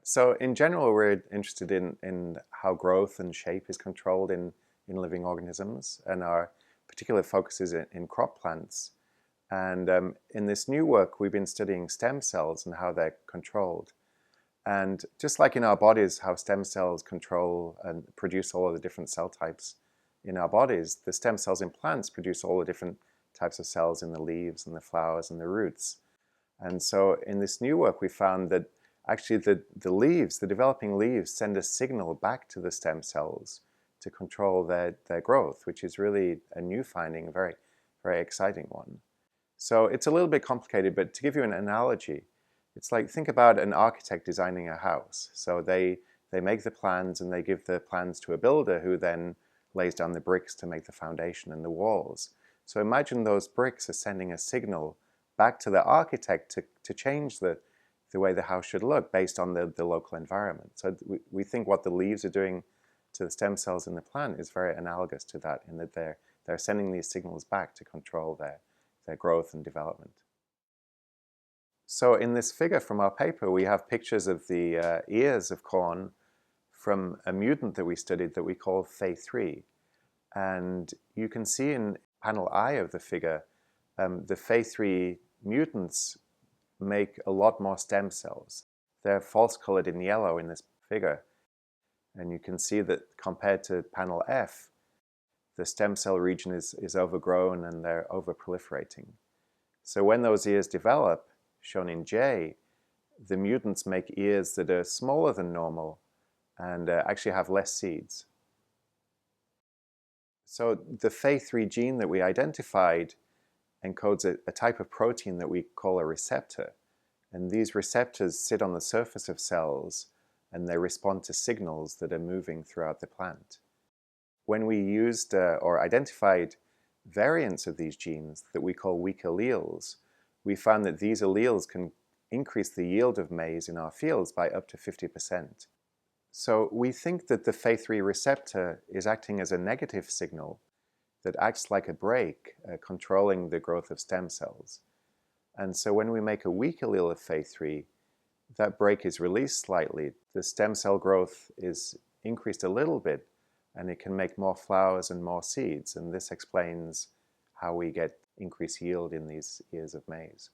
So in general, we're interested in how growth and shape is controlled in living organisms, and our particular focus is in crop plants. And in this new work, we've been studying stem cells and how they're controlled. And just like in our bodies, how stem cells control and produce all of the different cell types in our bodies, the stem cells in plants produce all the different types of cells in the leaves and the flowers and the roots. And so in this new work, we found that actually the leaves, the developing leaves, send a signal back to the stem cells to control their growth, which is really a new finding, a very, very exciting one. So it's a little bit complicated, but to give you an analogy, it's like, think about an architect designing a house. So they make the plans and they give the plans to a builder who then lays down the bricks to make the foundation and the walls. So imagine those bricks are sending a signal back to the architect to change the way the house should look based on the local environment. So we think what the leaves are doing to the stem cells in the plant is very analogous to that, in that they're sending these signals back to control their growth and development. So in this figure from our paper, we have pictures of the ears of corn from a mutant that we studied that we call Phe3. And you can see in panel I of the figure, the Phe3 mutants make a lot more stem cells. They're false colored in yellow in this figure. And you can see that compared to panel F, the stem cell region is overgrown and they're over-proliferating. So when those ears develop, shown in J, the mutants make ears that are smaller than normal and actually have less seeds. So the Phe3 gene that we identified encodes a type of protein that we call a receptor. And these receptors sit on the surface of cells and they respond to signals that are moving throughout the plant. When we used or identified variants of these genes that we call weak alleles, we found that these alleles can increase the yield of maize in our fields by up to 50%. So we think that the Phe3 receptor is acting as a negative signal that acts like a brake, controlling the growth of stem cells. And so when we make a weak allele of Phe3, that brake is released slightly. The stem cell growth is increased a little bit, and it can make more flowers and more seeds. And this explains how we get increased yield in these ears of maize.